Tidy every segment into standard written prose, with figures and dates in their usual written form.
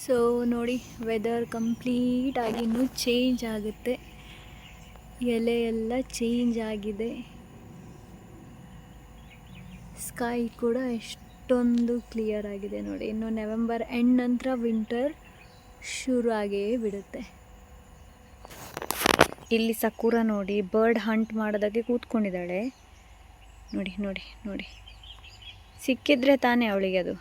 So ನೋಡಿ, weather complete ಆಗಿ ಇನ್ನೂ ಚೇಂಜ್ ಆಗುತ್ತೆ. ಎಲೆ ಎಲ್ಲ ಚೇಂಜ್ ಆಗಿದೆ. ಸ್ಕೈ ಕೂಡ ಎಷ್ಟೊಂದು ಕ್ಲಿಯರ್ ಆಗಿದೆ ನೋಡಿ. ಇನ್ನು ನವೆಂಬರ್ ಎಂಡ್ ನಂತರ ವಿಂಟರ್ ಶುರು ಆಗೇ ಬಿಡುತ್ತೆ. ಇಲ್ಲಿ ಸಕೂರ ನೋಡಿ, ಬರ್ಡ್ ಹಂಟ್ ಮಾಡೋದಕ್ಕೆ ಕೂತ್ಕೊಂಡಿದ್ದಾಳೆ. ನೋಡಿ ನೋಡಿ ನೋಡಿ, ಸಿಕ್ಕಿದ್ರೆ ತಾನೇ ಅವಳಿಗೆ ಅದು.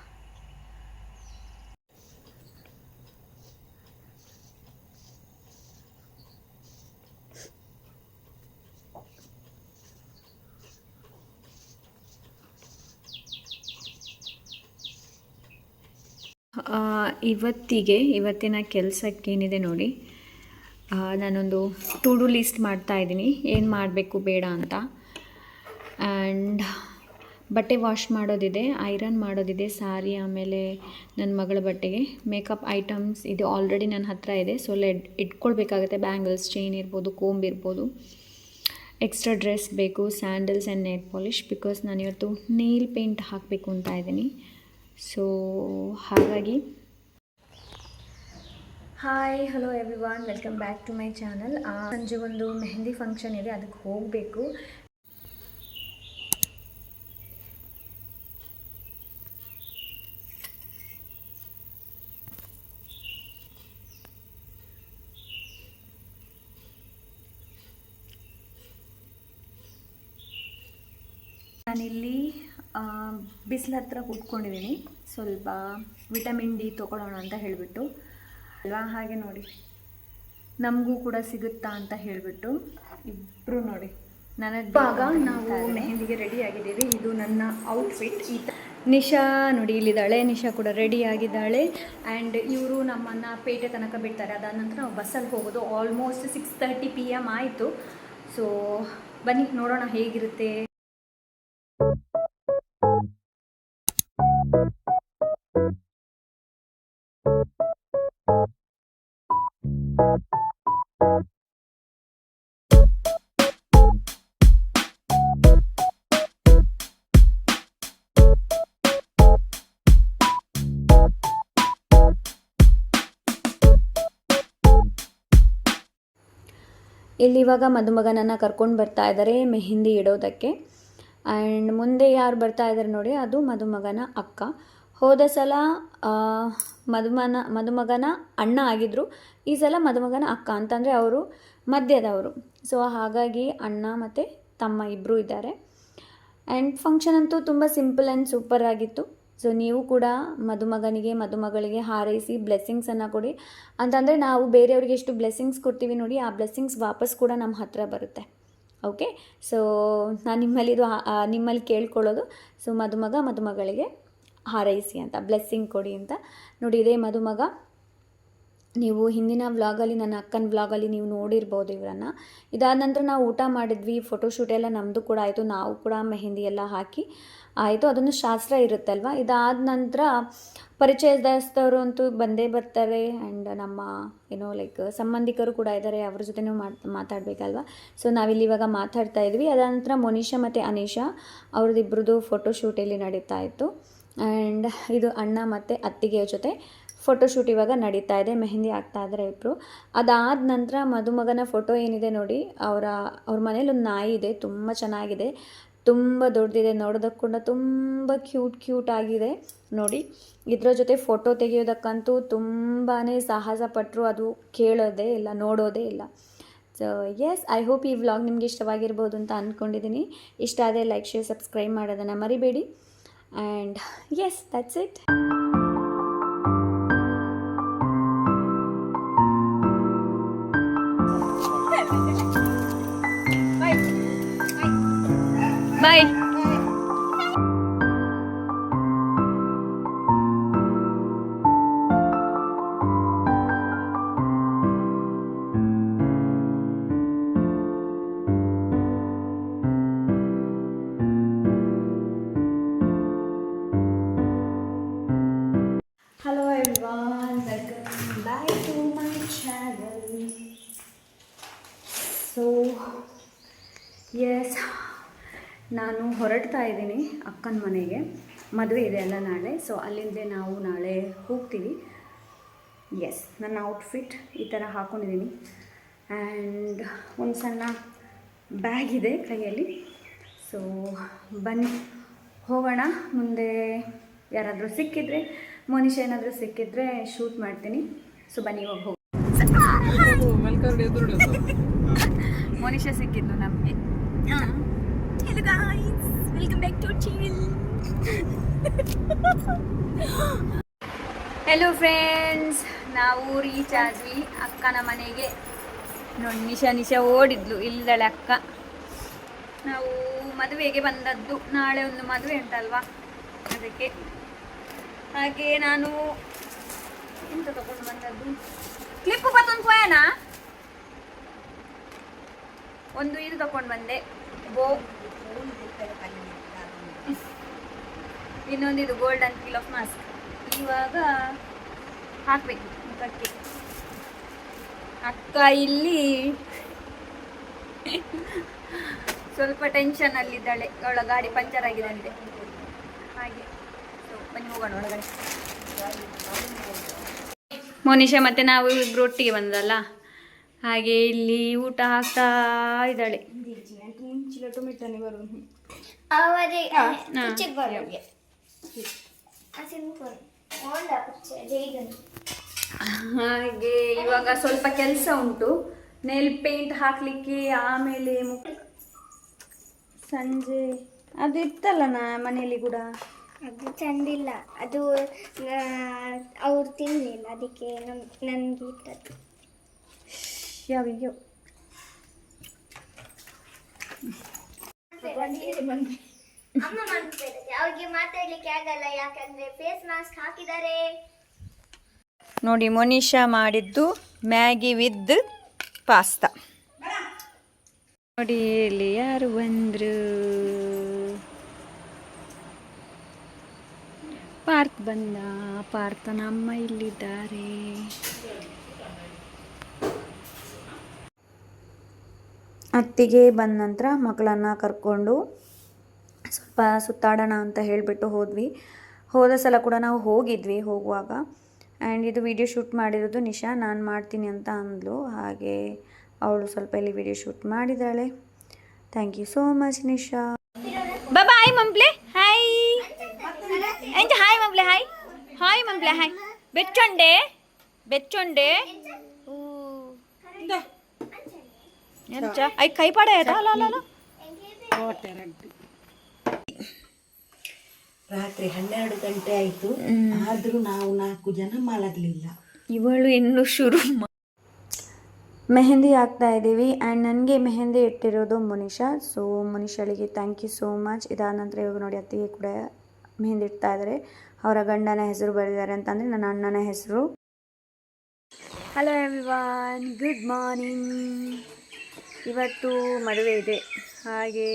ಇವತ್ತಿನ ಕೆಲಸಕ್ಕೇನಿದೆ ನೋಡಿ, ನಾನೊಂದು ಟು ಡು ಲಿಸ್ಟ್ ಮಾಡ್ತಾಯಿದ್ದೀನಿ, ಏನು ಮಾಡಬೇಕು ಬೇಡ ಅಂತ. ಆ್ಯಂಡ್ ಬಟ್ಟೆ ವಾಶ್ ಮಾಡೋದಿದೆ, ಐರನ್ ಮಾಡೋದಿದೆ, ಸಾರಿ, ಆಮೇಲೆ ನನ್ನ ಮಗಳ ಬಟ್ಟೆಗೆ ಮೇಕಪ್ ಐಟಮ್ಸ್ ಇದು ಆಲ್ರೆಡಿ ನನ್ನ ಹತ್ರ ಇದೆ. ಸೊ ಇಟ್ಕೊಳ್ಬೇಕಾಗತ್ತೆ. ಬ್ಯಾಂಗಲ್ಸ್, ಚೈನ್ ಇರ್ಬೋದು, ಕೋಂಬ್ ಇರ್ಬೋದು, ಎಕ್ಸ್ಟ್ರಾ ಡ್ರೆಸ್ ಬೇಕು, sandals and nail polish, because ನಾನಿವತ್ತು ನೇಲ್ ಪೇಂಟ್ ಹಾಕಬೇಕು ಅಂತ ಇದ್ದೀನಿ. ಸೊ ಹಾಗಾಗಿ hi, hello everyone, welcome back to my channel. ಸಂಜೆ ಒಂದು ಮೆಹಂದಿ ಫಂಕ್ಷನ್ ಇದೆ, ಅದಕ್ಕೆ ಹೋಗಬೇಕು. ನಾನಿಲ್ಲಿ ಬಿಸಿಲು ಹತ್ರ ಕೂತ್ಕೊಂಡಿದ್ದೀನಿ, ಸ್ವಲ್ಪ ವಿಟಮಿನ್ ಡಿ ತೊಗೊಳ್ಳೋಣ ಅಂತ ಹೇಳಿಬಿಟ್ಟು ಅಲ್ವಾ. ಹಾಗೆ ನೋಡಿ, ನಮಗೂ ಕೂಡ ಸಿಗುತ್ತಾ ಅಂತ ಹೇಳಿಬಿಟ್ಟು ಇಬ್ಬರು ನೋಡಿ, ಇವಾಗ ನಾವು ಮೆಹಂದಿಗೆ ರೆಡಿ ಆಗಿದ್ದೀವಿ. ಇದು ನನ್ನ ಔಟ್ಫಿಟ್. ನಿಶಾ ನೋಡಿ ಇಲ್ಲಿದ್ದಾಳೆ, ನಿಶಾ ಕೂಡ ರೆಡಿ ಆಗಿದ್ದಾಳೆ. ಆ್ಯಂಡ್ ಇವರು ನಮ್ಮನ್ನು ಪೇಟೆ ತನಕ ಬಿಡ್ತಾರೆ. ಅದಾದ ನಂತರ ನಾವು ಬಸ್ಸಲ್ಲಿ ಹೋಗೋದು. ಆಲ್ಮೋಸ್ಟ್ 6:30 PM ಆಯಿತು. ಸೊ ಬನ್ನಿ ನೋಡೋಣ ಹೇಗಿರುತ್ತೆ. ಇಲ್ಲಿ ಇವಾಗ ಮದುಮಗನನ್ನು ಕರ್ಕೊಂಡು ಬರ್ತಾ ಇದ್ದಾರೆ ಮೆಹಂದಿ ಇಡೋದಕ್ಕೆ. ಆ್ಯಂಡ್ ಮುಂದೆ ಯಾರು ಬರ್ತಾ ಇದ್ದಾರೆ ನೋಡಿ, ಅದು ಮದುಮಗನ ಅಕ್ಕ. ಹೋದ ಸಲ ಮದುಮಗನ ಅಣ್ಣ ಆಗಿದ್ದರು, ಈ ಸಲ ಮದುಮಗನ ಅಕ್ಕ ಅಂತಂದರೆ ಅವರು ಮಧ್ಯದವರು. ಸೊ ಹಾಗಾಗಿ ಅಣ್ಣ ಮತ್ತು ತಮ್ಮ ಇಬ್ಬರು ಇದ್ದಾರೆ. ಆ್ಯಂಡ್ ಫಂಕ್ಷನ್ ಅಂತೂ ತುಂಬ ಸಿಂಪಲ್ ಆ್ಯಂಡ್ ಸೂಪರ್ ಆಗಿತ್ತು. ಸೊ ನೀವು ಕೂಡ ಮದುಮಗನಿಗೆ ಮದುಮಗಳಿಗೆ ಹಾರೈಸಿ ಬ್ಲೆಸ್ಸಿಂಗ್ಸನ್ನು ಕೊಡಿ. ಅಂತಂದರೆ ನಾವು ಬೇರೆಯವ್ರಿಗೆ ಎಷ್ಟು ಬ್ಲೆಸ್ಸಿಂಗ್ಸ್ ಕೊಡ್ತೀವಿ ನೋಡಿ, ಆ ಬ್ಲೆಸ್ಸಿಂಗ್ಸ್ ವಾಪಸ್ ಕೂಡ ನಮ್ಮ ಹತ್ರ ಬರುತ್ತೆ. ಓಕೆ, ಸೊ ನಾನು ನಿಮ್ಮಲ್ಲಿ ಕೇಳ್ಕೊಳ್ಳೋದು, ಸೊ ಮದುಮಗಳಿಗೆ ಹಾರೈಸಿ ಅಂತ, ಬ್ಲೆಸ್ಸಿಂಗ್ ಕೊಡಿ ಅಂತ. ನೋಡಿ, ಇದೇ ಮದುಮಗ. ನೀವು ಹಿಂದಿನ ವ್ಲಾಗಲ್ಲಿ, ನನ್ನ ಅಕ್ಕನ ವ್ಲಾಗಲ್ಲಿ ನೀವು ನೋಡಿರ್ಬೋದು ಇವರನ್ನು. ಇದಾದ ನಂತರ ನಾವು ಊಟ ಮಾಡಿದ್ವಿ, ಫೋಟೋಶೂಟ್ ಎಲ್ಲ ನಮ್ಮದು ಕೂಡ ಆಯಿತು. ನಾವು ಕೂಡ ಮೆಹಂದಿ ಎಲ್ಲ ಹಾಕಿ ಆಯಿತು. ಅದನ್ನು ಶಾಸ್ತ್ರ ಇರುತ್ತಲ್ವ. ಇದಾದ ನಂತರ ಪರಿಚಯದಸ್ತವರು ಅಂತೂ ಬಂದೇ ಬರ್ತಾರೆ. ಆ್ಯಂಡ್ ನಮ್ಮ ಸಂಬಂಧಿಕರು ಕೂಡ ಇದ್ದಾರೆ, ಅವ್ರ ಜೊತೆನೂ ಮಾತಾಡಬೇಕಲ್ವ. ಸೊ ನಾವಿಲ್ಲಿ ಇವಾಗ ಮಾತಾಡ್ತಾ ಇದ್ವಿ. ಅದಾದ ನಂತರ ಮೊನಿಷಾ ಮತ್ತು ಅನೀಶಾ ಅವ್ರದ್ದಿಬ್ಬರದು ಫೋಟೋಶೂಟ್ ಇಲ್ಲಿ ನಡೀತಾ ಇತ್ತು. ಆ್ಯಂಡ್ ಇದು ಅಣ್ಣ ಮತ್ತು ಅತ್ತಿಗೆಯ ಜೊತೆ ಫೋಟೋಶೂಟ್ ಇವಾಗ ನಡೀತಾ ಇದೆ. ಮೆಹಂದಿ ಆಗ್ತಾ ಇದ್ದಾರೆ ಇಬ್ಬರು. ಅದಾದ ನಂತರ ಮದುಮಗನ ಫೋಟೋ ಏನಿದೆ ನೋಡಿ, ಅವ್ರ ಮನೇಲಿ ಒಂದು ನಾಯಿ ಇದೆ, ತುಂಬ ಚೆನ್ನಾಗಿದೆ, ತುಂಬ ದೊಡ್ಡದಿದೆ, ನೋಡೋದಕ್ಕೆ ಕೂಡ ತುಂಬ ಕ್ಯೂಟ್ ಆಗಿದೆ ನೋಡಿ. ಇದರ ಜೊತೆ ಫೋಟೋ ತೆಗೆಯೋದಕ್ಕಂತೂ ತುಂಬಾ ಸಾಹಸ ಪಟ್ಟರು, ಅದು ಕೇಳೋದೇ ಇಲ್ಲ, ನೋಡೋದೇ ಇಲ್ಲ. ಸೊ ಎಸ್, ಐ ಹೋಪ್ ಈ ವ್ಲಾಗ್ ನಿಮಗೆ ಇಷ್ಟವಾಗಿರ್ಬೋದು ಅಂತ ಅಂದ್ಕೊಂಡಿದ್ದೀನಿ. ಇಷ್ಟ ಆದರೆ ಲೈಕ್, ಶೇರ್, ಸಬ್ಸ್ಕ್ರೈಬ್ ಮಾಡೋದನ್ನು ಮರಿಬೇಡಿ. And yes, that's it. Bye. Hello everyone, welcome back to my channel. So yes, ನಾನು ಹೊರಡ್ತಾ ಇದ್ದೀನಿ ಅಕ್ಕನ ಮನೆಗೆ. ಮದುವೆ ಇದೆ ಅಲ್ಲ ನಾಳೆ. ಸೊ ಅಲ್ಲಿಂದ ನಾವು ನಾಳೆ ಹೋಗ್ತೀವಿ. ಎಸ್, ನನ್ನ ಔಟ್ಫಿಟ್ ಈ ಥರ ಹಾಕ್ಕೊಂಡಿದ್ದೀನಿ. ಆ್ಯಂಡ್ ಒಂದು ಸಣ್ಣ ಬ್ಯಾಗ್ ಇದೆ ಕೈಯಲ್ಲಿ. ಸೊ ಬನ್ನಿ ಹೋಗೋಣ. ಮುಂದೆ ಯಾರಾದರೂ ಸಿಕ್ಕಿದ್ರೆ, ಮೋನಿಶಾ ಏನಾದರೂ ಸಿಕ್ಕಿದ್ರೆ ಶೂಟ್ ಮಾಡ್ತೀನಿ. ಸೊ ಬನ್ನಿ ಹೋಗಿ ಮೋನಿಶಾ ಸಿಕ್ಕಿದ್ದು ನಮಗೆ. Hello guys, welcome back to chill. Hello friends, ನಾವು ರೀಚ್ ಆದ್ವಿ ಅಕ್ಕನ ಮನೆಗೆ. ನೋಡಿ ನಿಶಾ ಓಡಿದ್ಲು, ಇಲ್ಲದಳೆ ಅಕ್ಕ. ನಾವು ಮದುವೆಗೆ ಬಂದದ್ದು, ನಾಳೆ ಒಂದು ಮದುವೆ ಉಂಟಲ್ವಾ ಅದಕ್ಕೆ. ಹಾಗೆ ನಾನು ಎಂತ ತಗೊಂಡು ಬಂದದ್ದು, ಕ್ಲಿಪ್ಪು ಮತ್ತೊಂದು ಪೋಯನ ಒಂದು ಇದು ತಗೊಂಡು ಬಂದೆ, ಬೋ. ಇನ್ನೊಂದಿದು ಗೋಲ್ಡನ್ ಪೀಲ್ ಆಫ್ ಮಾಸ್ಕ್. ಇವಾಗ ಹಾಕ್ಬೇಕು ಮುಖಕ್ಕೆ. ಅಕ್ಕ ಇಲ್ಲಿ ಸ್ವಲ್ಪ ಟೆನ್ಷನ್ ಅಲ್ಲಿದ್ದಾಳೆ, ಅವಳ ಗಾಡಿ ಪಂಚರ್ ಆಗಿದೆ ಅಂತೆ. ಹಾಗೆ ಸೊ ಬನ್ನಿ ಹೋಗೋಣ ಒಳಗಡೆ. ಮೋನಿಶಾ ಮತ್ತೆ ನಾವು ಇಬ್ರು ಒಟ್ಟಿಗೆ ಬಂದಲ್ಲ, ಹಾಗೆ ಇಲ್ಲಿ ಊಟ ಹಾಕ್ತಾ ಇದ್ದಾಳೆ. ಹಾಗೆ ಇವಾಗ ಸ್ವಲ್ಪ ಕೆಲಸ ಉಂಟು, ನೇಲ್ ಪೇಂಟ್ ಹಾಕ್ಲಿಕ್ಕೆ. ಆಮೇಲೆ ಸಂಜೆ ಅದು ಇತ್ತಲ್ಲ ಮನೆಯಲ್ಲಿ ಕೂಡ, ಅದು ಚಂದಿಲ್ಲ, ಅದು ಅವ್ರು ತಿನ್ನಲಿಲ್ಲ, ಅದಕ್ಕೆ ನನಗೆ ಇಟ್ಟದ್ದು. ಯಾವಿಗೆ ಅಮ್ಮ ಮಾಡ್ತಾರೆ, ಅವ್ರಿಗೆ ಮಾತಾಡ್ಲಿಕ್ಕೆ ಆಗಲ್ಲ, ಯಾಕಂದ್ರೆ ಫೇಸ್ ಮಾಸ್ಕ್ ಹಾಕಿದ್ದಾರೆ. ನೋಡಿ ಮೋನಿಶಾ ಮಾಡಿದ್ದು ಮ್ಯಾಗಿ ವಿತ್ ಪಾಸ್ತಾ. ನೋಡಿ ಇಲ್ಲಿ ಯಾರು ಬಂದ್ರು, ಪಾರ್ಥ ಬಂದ. ಪಾರ್ಥನ ಅಮ್ಮ ಇಲ್ಲಿದ್ದಾರೆ. ಅತ್ತಿಗೆ ಬಂದ ನಂತರ ಮಕ್ಕಳನ್ನು ಕರ್ಕೊಂಡು ಸ್ವಲ್ಪ ಸುತ್ತಾಡೋಣ ಅಂತ ಹೇಳಿಬಿಟ್ಟು ಹೋದ್ವಿ. ಹೋದ ಸಲ ಕೂಡ ನಾವು ಹೋಗಿದ್ವಿ ಹೋಗುವಾಗ. ಆ್ಯಂಡ್ ಇದು ವಿಡಿಯೋ ಶೂಟ್ ಮಾಡಿರೋದು ನಿಶಾ, ನಾನು ಮಾಡ್ತೀನಿ ಅಂತ ಅಂದ್ಲು. ಹಾಗೆ ಅವಳು ಸ್ವಲ್ಪ ಇಲ್ಲಿ ವಿಡಿಯೋ ಶೂಟ್ ಮಾಡಿದ್ದಾಳೆ. Thank you so much Nisha. ಬಾಯ್ ಮಂಪ್ಲೆ, ಹಾಯ್ ಎಂತ ಹಾಯ್ ಮಂಪ್ಲೆ, ಹಾಯ್ ಹಾಯ್ ಮಂಪ್ಲೆ, ಹಾಯ್. ಬೆಚ್ಚೊಂಡೆ ಬೆಚ್ಚೊಂಡೆ ಐ ಕೈ ಪಾಡ ಆಯ್ತಾ? ಅಲ್ಲ ರಾತ್ರಿ 12 ಗಂಟೆ ಆಯ್ತು, ಆದ್ರೂ ನಾವು 4 ಜನ ಮಲಗಲಿಲ್ಲ. ಇವಳು ಇನ್ನು ಶುರು. ಮೆಹಂದಿ ಹಾಕ್ತಾ ಇದ್ದೀವಿ. ಆ್ಯಂಡ್ ನನಗೆ ಮೆಹಂದಿ ಇಟ್ಟಿರೋದು ಮೋನಿಶಾ. ಸೊ ಮೋನಿಶಾಳಿಗೆ ಥ್ಯಾಂಕ್ ಯು ಸೋ ಮಚ್. ಇದಾದ ನಂತರ ಇವಾಗ ನೋಡಿ ಅತ್ತಿಗೆ ಕೂಡ ಮೆಹಂದಿ ಇಡ್ತಾ ಇದ್ದಾರೆ. ಅವರ ಗಂಡನ ಹೆಸರು ಬರೆದಿದ್ದಾರೆ ಅಂತಂದರೆ ನನ್ನ ಅಣ್ಣನ ಹೆಸರು. Hello everyone, good morning. ಇವತ್ತು ಮದುವೆ ಇದೆ, ಹಾಗೆ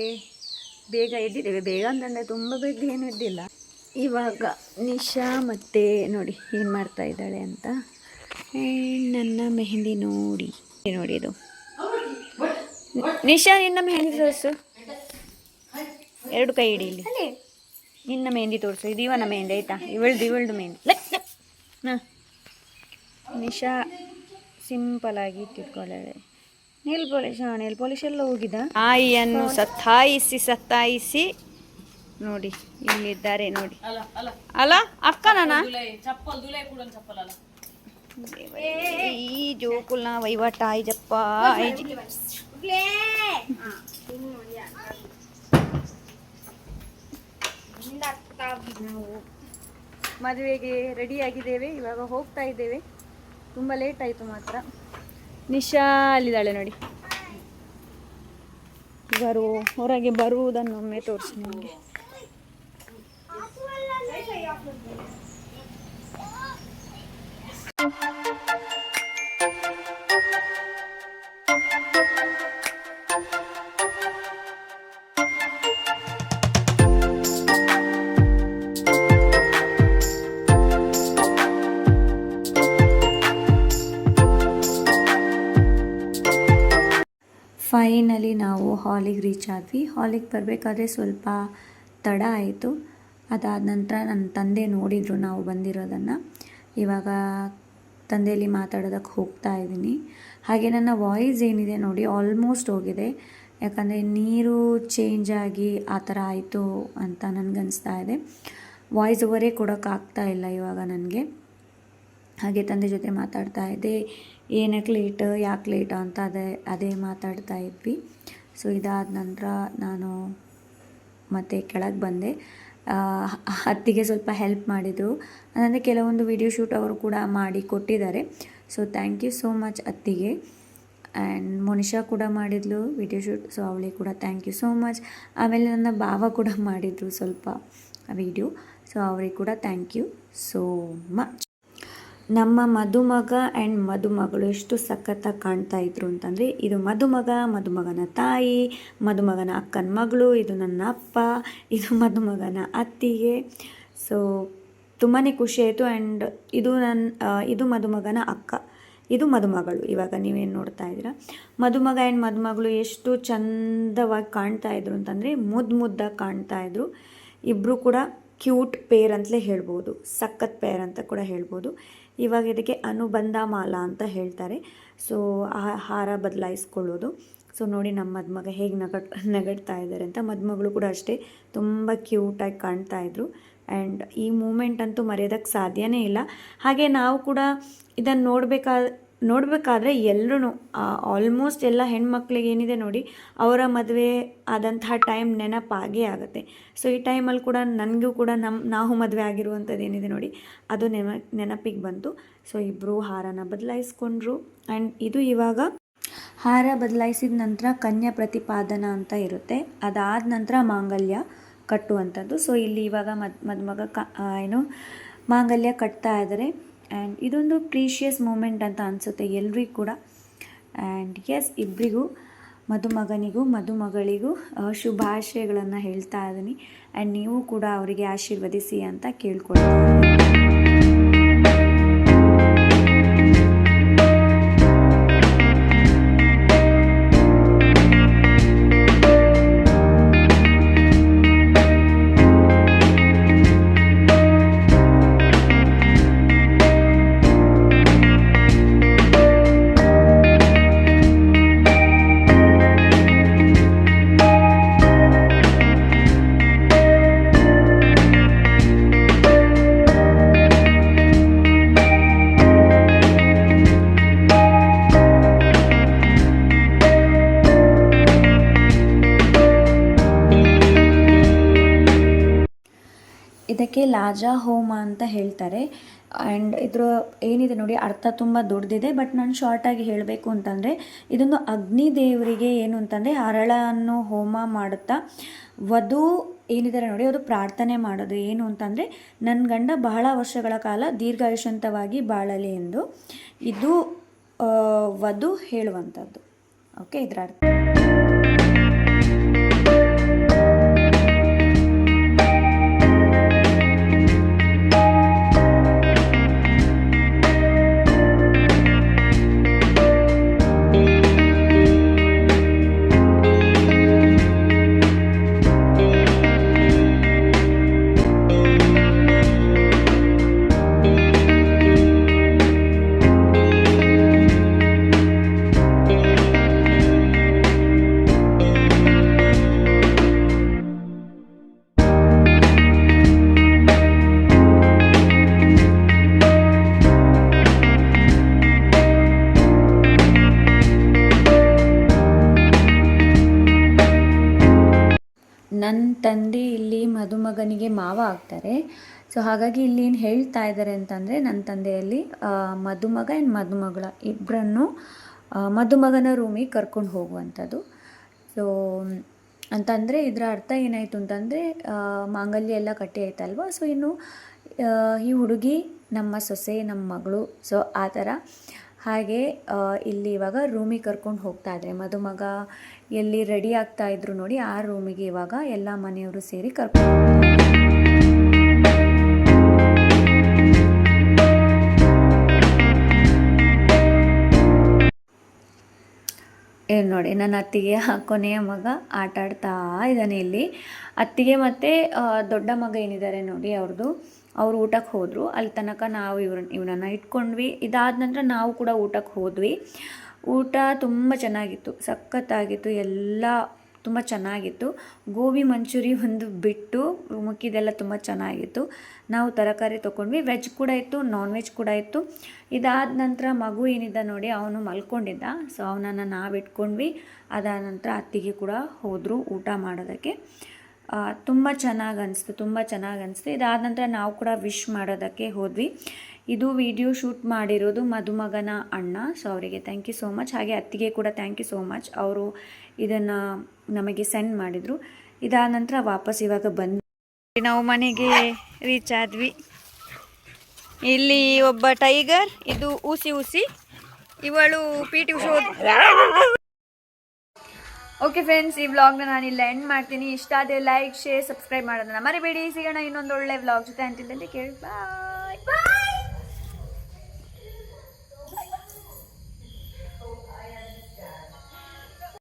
ಬೇಗ ಎದ್ದಿದ್ದೇವೆ. ಬೇಗ ಅಂತಂದರೆ ತುಂಬ ಬೇಗ ಏನು ಎದ್ದಿಲ್ಲ. ಇವಾಗ ನಿಶಾ ಮತ್ತೆ ನೋಡಿ ಏನು ಮಾಡ್ತಾ ಇದ್ದಾಳೆ ಅಂತ. ನನ್ನ ಮೆಹಂದಿ ನೋಡಿ ಇದು ನಿಶಾ, ನಿನ್ನ ಮೆಹಂದಿ ತೋರಿಸು. 2 ಕೈ ಇಡಿ ಇಲ್ಲಿ. ನಿನ್ನ ಮೆಹಂದಿ ತೋರಿಸು. ಇದು ಇವನ ಮೆಹಂದಿ ಆಯಿತಾ? ಇವಳ್ದು ಮೆಹಂದಿ. ಹಾಂ, ನಿಶಾ ಸಿಂಪಲಾಗಿ ಇಟ್ಟಿಟ್ಕೊಳ್ಳಾಳೆ. ನೇಲ್ ಪಾಲಿಶ್ ಎಲ್ಲ ಹೋಗಿದ. ತಾಯಿಯನ್ನು ಸತ್ತಾಯಿಸಿ ನೋಡಿ ಇಲ್ಲಿದ್ದಾರೆ ನೋಡಿ. ಅಲ್ಲ ಅಕ್ಕ ನಾನ ಈ ಜೋಕುಲ್ನ ವಹಿವಾಟ ಆಯ್ಜಪ್ಪ. ನಾವು ಮದುವೆಗೆ ರೆಡಿ ಆಗಿದ್ದೇವೆ, ಇವಾಗ ಹೋಗ್ತಾ ಇದ್ದೇವೆ. ತುಂಬ ಲೇಟ್ ಆಯಿತು ಮಾತ್ರ. ನಿಶಾ ಅಲ್ಲಿದ್ದಾಳೆ ನೋಡಿ. ಹೊರಗೆ ಬರುವುದನ್ನೊಮ್ಮೆ ತೋರಿಸಿ ನಿಮಗೆ. ಫೈನಲಿ ನಾವು ಹಾಲಿಗೆ ರೀಚ್ ಆದ್ವಿ. ಹಾಲಿಗೆ ಬರಬೇಕಾದ್ರೆ ಸ್ವಲ್ಪ ತಡ ಆಯಿತು. ಅದಾದ ನಂತರ ನನ್ನ ತಂದೆ ನೋಡಿದರು ನಾವು ಬಂದಿರೋದನ್ನು. ಇವಾಗ ತಂದೆಯಲ್ಲಿ ಮಾತಾಡೋದಕ್ಕೆ ಹೋಗ್ತಾ ಇದ್ದೀನಿ. ಹಾಗೆ ನನ್ನ ವಾಯ್ಸ್ ಏನಿದೆ ನೋಡಿ ಆಲ್ಮೋಸ್ಟ್ ಹೋಗಿದೆ, ಯಾಕಂದರೆ ನೀರು ಚೇಂಜ್ ಆಗಿ ಆ ಥರ ಆಯಿತು ಅಂತ ನನಗನ್ನಿಸ್ತಾ ಇದೆ. ವಾಯ್ಸ್ ಓವರೇ ಕೊಡೋಕ್ಕಾಗ್ತಾ ಇಲ್ಲ ಇವಾಗ ನನಗೆ. ಹಾಗೆ ತಂದೆ ಜೊತೆ ಮಾತಾಡ್ತಾ ಇದ್ದೆ, ಏನಕ್ಕೆ ಲೇಟ್, ಯಾಕೆ ಲೇಟ್ ಅಂತ ಅದೇ ಮಾತಾಡ್ತಾ ಇದ್ವಿ. ಸೊ ಇದಾದ ನಂತರ ನಾನು ಮತ್ತೆ ಕೆಳಗೆ ಬಂದೆ. ಅತ್ತಿಗೆ ಸ್ವಲ್ಪ ಹೆಲ್ಪ್ ಮಾಡಿದರು, ಅಂದರೆ ಕೆಲವೊಂದು ವಿಡಿಯೋ ಶೂಟ್ ಅವರು ಕೂಡ ಮಾಡಿ ಕೊಟ್ಟಿದ್ದಾರೆ. So thank you so much ಅತ್ತಿಗೆ. ಆ್ಯಂಡ್ ಮೋನಿಶಾ ಕೂಡ ಮಾಡಿದ್ಲು ವಿಡಿಯೋ ಶೂಟ್, ಸೊ ಅವಳಿಗೆ ಕೂಡ ಥ್ಯಾಂಕ್ ಯು ಸೋ ಮಚ್. ಆಮೇಲೆ ನನ್ನ ಭಾವ ಕೂಡ ಮಾಡಿದರು ಸ್ವಲ್ಪ ವಿಡಿಯೋ, ಸೊ ಅವರಿಗೆ ಕೂಡ ಥ್ಯಾಂಕ್ ಯು ಸೋ ಮಚ್. ನಮ್ಮ ಮದುಮಗ ಆ್ಯಂಡ್ ಮದುಮಗಳು ಎಷ್ಟು ಸಖತ್ತಾಗಿ ಕಾಣ್ತಾ ಇದ್ರು ಅಂತಂದರೆ, ಇದು ಮದುಮಗ, ಮದುಮಗನ ತಾಯಿ, ಮದುಮಗನ ಅಕ್ಕನ ಮಗಳು, ಇದು ನನ್ನ ಅಪ್ಪ, ಇದು ಮದುಮಗನ ಅತ್ತಿಗೆ. ಸೊ ತುಂಬಾ ಖುಷಿ ಆಯಿತು. ಆ್ಯಂಡ್ ಇದು ಮದುಮಗನ ಅಕ್ಕ, ಇದು ಮದುಮಗಳು. ಇವಾಗ ನೀವೇನು ನೋಡ್ತಾ ಇದ್ದೀರಾ, ಮದುಮಗ ಆ್ಯಂಡ್ ಮದುಮಗಳು ಎಷ್ಟು ಚಂದವಾಗಿ ಕಾಣ್ತಾ ಇದ್ರು ಅಂತಂದರೆ ಮುದ್ದಾಗಿ ಕಾಣ್ತಾ ಇದ್ರು. ಇಬ್ಬರು ಕೂಡ ಕ್ಯೂಟ್ ಪೇರ್ ಅಂತಲೇ ಹೇಳ್ಬೋದು, ಸಖತ್ ಪೇರ್ ಅಂತ ಕೂಡ ಹೇಳ್ಬೋದು. ಇವಾಗ ಇದಕ್ಕೆ ಅನುಬಂಧ ಮಾಲಾ ಅಂತ ಹೇಳ್ತಾರೆ. ಸೊ ಆ ಹಾರ ಬದಲಾಯಿಸ್ಕೊಳ್ಳೋದು. ಸೊ ನೋಡಿ ನಮ್ಮ ಮದುಮಗ ಹೇಗೆ ನಗಡ್ತಾ ಇದ್ದಾರೆ ಅಂತ. ಮದುಮಗಳು ಕೂಡ ಅಷ್ಟೇ ತುಂಬ ಕ್ಯೂಟಾಗಿ ಕಾಣ್ತಾ ಇದ್ರು. ಆ್ಯಂಡ್ ಈ ಮೂಮೆಂಟ್ ಅಂತೂ ಮರೆಯೋದಕ್ಕೆ ಸಾಧ್ಯನೇ ಇಲ್ಲ. ಹಾಗೆ ನಾವು ಕೂಡ ಇದನ್ನು ನೋಡಬೇಕಾದ್ರೆ ಎಲ್ಲರೂ ಆಲ್ಮೋಸ್ಟ್ ಎಲ್ಲ ಹೆಣ್ಮಕ್ಳಿಗೆ ಏನಿದೆ ನೋಡಿ, ಅವರ ಮದುವೆ ಆದಂತಹ ಟೈಮ್ ನೆನಪಾಗೇ ಆಗುತ್ತೆ. ಸೊ ಈ ಟೈಮಲ್ಲಿ ಕೂಡ ನನಗೂ ಕೂಡ ನಾವು ಮದುವೆ ಆಗಿರುವಂಥದ್ದು ಏನಿದೆ ನೋಡಿ, ಅದು ನೆನಪಿಗೆ ಬಂತು. ಸೊ ಇಬ್ಬರು ಹಾರನ ಬದಲಾಯಿಸ್ಕೊಂಡ್ರು. ಆ್ಯಂಡ್ ಇದು ಇವಾಗ ಹಾರ ಬದಲಾಯಿಸಿದ ನಂತರ ಕನ್ಯಾ ಪ್ರತಿಪಾದನ ಅಂತ ಇರುತ್ತೆ, ಅದಾದ ನಂತರ ಮಾಂಗಲ್ಯ ಕಟ್ಟುವಂಥದ್ದು. ಸೊ ಇಲ್ಲಿ ಇವಾಗ ಮದುಮಗ ಮಾಂಗಲ್ಯ ಕಟ್ತಾ ಇದ್ದಾರೆ. ಆ್ಯಂಡ್ ಇದೊಂದು ಪ್ರೀಷಿಯಸ್ ಮೂಮೆಂಟ್ ಅಂತ ಅನಿಸುತ್ತೆ ಎಲ್ರಿಗೂ ಕೂಡ. ಆ್ಯಂಡ್ ಎಸ್, ಇಬ್ಬರಿಗೂ ಮದುಮಗನಿಗೂ ಮದುಮಗಳಿಗೂ ಶುಭಾಶಯಗಳನ್ನು ಹೇಳ್ತಾ ಇದ್ದೀನಿ. ಆ್ಯಂಡ್ ನೀವು ಕೂಡ ಅವರಿಗೆ ಆಶೀರ್ವದಿಸಿ ಅಂತ ಕೇಳ್ಕೊಳ್ತೀನಿ. ಇದಕ್ಕೆ ಲಾಜಾ ಹೋಮ ಅಂತ ಹೇಳ್ತಾರೆ. ಆ್ಯಂಡ್ ಇದರ ಏನಿದೆ ನೋಡಿ ಅರ್ಥ ತುಂಬ ದೊಡ್ಡದಿದೆ. ಬಟ್ ನಾನು ಶಾರ್ಟಾಗಿ ಹೇಳಬೇಕು ಅಂತಂದರೆ, ಇದೊಂದು ಅಗ್ನಿ ದೇವರಿಗೆ ಏನು ಅಂತಂದರೆ ಹರಳನ್ನು ಹೋಮ ಮಾಡುತ್ತಾ ವಧು ಏನಿದ್ದಾರೆ ನೋಡಿ ಅದು ಪ್ರಾರ್ಥನೆ ಮಾಡೋದು ಏನು ಅಂತಂದರೆ, ನನ್ನ ಗಂಡ ಬಹಳ ವರ್ಷಗಳ ಕಾಲ ದೀರ್ಘಾಯುಷ್ಯಂತವಾಗಿ ಬಾಳಲಿ ಎಂದು ಇದು ವಧು ಹೇಳುವಂಥದ್ದು. ಓಕೆ, ಇದರ ಅರ್ಥ. ನನ್ನ ತಂದೆ ಇಲ್ಲಿ ಮದುಮಗನಿಗೆ ಮಾವ ಆಗ್ತಾರೆ. ಸೊ ಹಾಗಾಗಿ ಇಲ್ಲಿ ಏನು ಹೇಳ್ತಾ ಇದ್ದಾರೆ ಅಂತಂದರೆ, ನನ್ನ ತಂದೆಯಲ್ಲಿ ಮದುಮಗ ಆ್ಯಂಡ್ ಮದುಮಗಳ ಇಬ್ಬರನ್ನು ಮದುಮಗನ ರೂಮಿಗೆ ಕರ್ಕೊಂಡು ಹೋಗುವಂಥದ್ದು. ಸೊ ಅಂತಂದರೆ ಇದರ ಅರ್ಥ ಏನಾಯಿತು ಅಂತಂದರೆ, ಮಾಂಗಲ್ಯ ಎಲ್ಲ ಕಟ್ಟಿ ಆಯ್ತಲ್ವ. ಸೊ ಇನ್ನು ಈ ಹುಡುಗಿ ನಮ್ಮ ಸೊಸೆ, ನಮ್ಮ ಮಗಳು, ಸೊ ಆ ಥರ. ಹಾಗೆ ಇಲ್ಲಿ ಇವಾಗ ರೂಮಿಗೆ ಕರ್ಕೊಂಡು ಹೋಗ್ತಾ ಇದ್ದಾರೆ. ಮದುಮಗ ಎಲ್ಲಿ ರೆಡಿ ಆಗ್ತಾ ಇದ್ರು ನೋಡಿ, ಆ ರೂಮಿಗೆ ಇವಾಗ ಎಲ್ಲ ಮನೆಯವರು ಸೇರಿ ಕರ್ಕೊಂಡು ಹೋಗ್ತಾರೆ. ಏನು ನೋಡಿ, ನನ್ನ ಅತ್ತಿಗೆ ಕೊನೆಯ ಮಗ ಆಟ ಆಡ್ತಾ ಇದ್ದಾನೆ ಇಲ್ಲಿ. ಅತ್ತಿಗೆ ಮತ್ತು ದೊಡ್ಡ ಮಗ ಏನಿದ್ದಾರೆ ನೋಡಿ, ಅವ್ರದ್ದು ಅವರು ಊಟಕ್ಕೆ ಹೋದರು. ಅಲ್ಲಿ ತನಕ ನಾವು ಇವನನ್ನು ಇಟ್ಕೊಂಡ್ವಿ. ಇದಾದ ನಂತರ ನಾವು ಕೂಡ ಊಟಕ್ಕೆ ಹೋದ್ವಿ. ಊಟ ತುಂಬ ಚೆನ್ನಾಗಿತ್ತು, ಸಖತ್ತಾಗಿತ್ತು, ಎಲ್ಲ ತುಂಬ ಚೆನ್ನಾಗಿತ್ತು. ಗೋಬಿ ಮಂಚೂರಿ ಒಂದು ಬಿಟ್ಟು ಮುಕ್ಕಿದೆಲ್ಲ ತುಂಬ ಚೆನ್ನಾಗಿತ್ತು. ನಾವು ತರಕಾರಿ ತೊಗೊಂಡ್ವಿ, ವೆಜ್ ಕೂಡ ಇತ್ತು, ನಾನ್ ವೆಜ್ ಕೂಡ ಇತ್ತು. ಇದಾದ ನಂತರ ಮಗು ಏನಿದ್ದ ನೋಡಿ, ಅವನು ಮಲ್ಕೊಂಡಿದ್ದ. ಸೊ ಅವನನ್ನು ನಾವು ಇಟ್ಕೊಂಡ್ವಿ. ಅದಾದ ನಂತರ ಅತ್ತಿಗೆ ಕೂಡ ಹೋದರು ಊಟ ಮಾಡೋದಕ್ಕೆ. ತುಂಬ ಚೆನ್ನಾಗಿ ಅನಿಸ್ತು. ಇದಾದ ನಂತರ ನಾವು ಕೂಡ ವಿಶ್ ಮಾಡೋದಕ್ಕೆ ಹೋದ್ವಿ. ಇದು ವಿಡಿಯೋ ಶೂಟ್ ಮಾಡಿರೋದು ಮದುಮಗನ ಅಣ್ಣ. ಸೊ ಅವರಿಗೆ ಥ್ಯಾಂಕ್ ಯು ಸೋ ಮಚ್. ಹಾಗೆ ಅತ್ತಿಗೆ ಕೂಡ ಥ್ಯಾಂಕ್ ಯು ಸೋ ಮಚ್, ಅವರು ಇದನ್ನು ನಮಗೆ ಸೆಂಡ್ ಮಾಡಿದರು. ಇದಾದ ನಂತರ ವಾಪಸ್ ಇವಾಗ ನಾವು ಮನೆಗೆ ರೀಚ್ ಆದ್ವಿ. ಇಲ್ಲಿ ಒಬ್ಬ ಟೈಗರ್, ಇದು ಊಸಿ, ಇವಳು PT ಉಷಾ. ಓಕೆ ಫ್ರೆಂಡ್ಸ್, ಈ ವ್ಲಾಗ್ನ ನಾನಿಲ್ಲ ಎಂಡ್ ಮಾಡ್ತೀನಿ. ಇಷ್ಟ ಆದರೆ ಲೈಕ್, ಶೇರ್, ಸಬ್ಸ್ಕ್ರೈಬ್ ಮಾಡೋದನ್ನ ಮರಿಬೇಡಿ. ಸಿಗೋಣ ಇನ್ನೊಂದು ಒಳ್ಳೆ ವ್ಲಾಗ್ ಜೊತೆ. ಅಂತಿದ್ದಲ್ಲಿ ಕೇಳಿ ಬಾಯ್.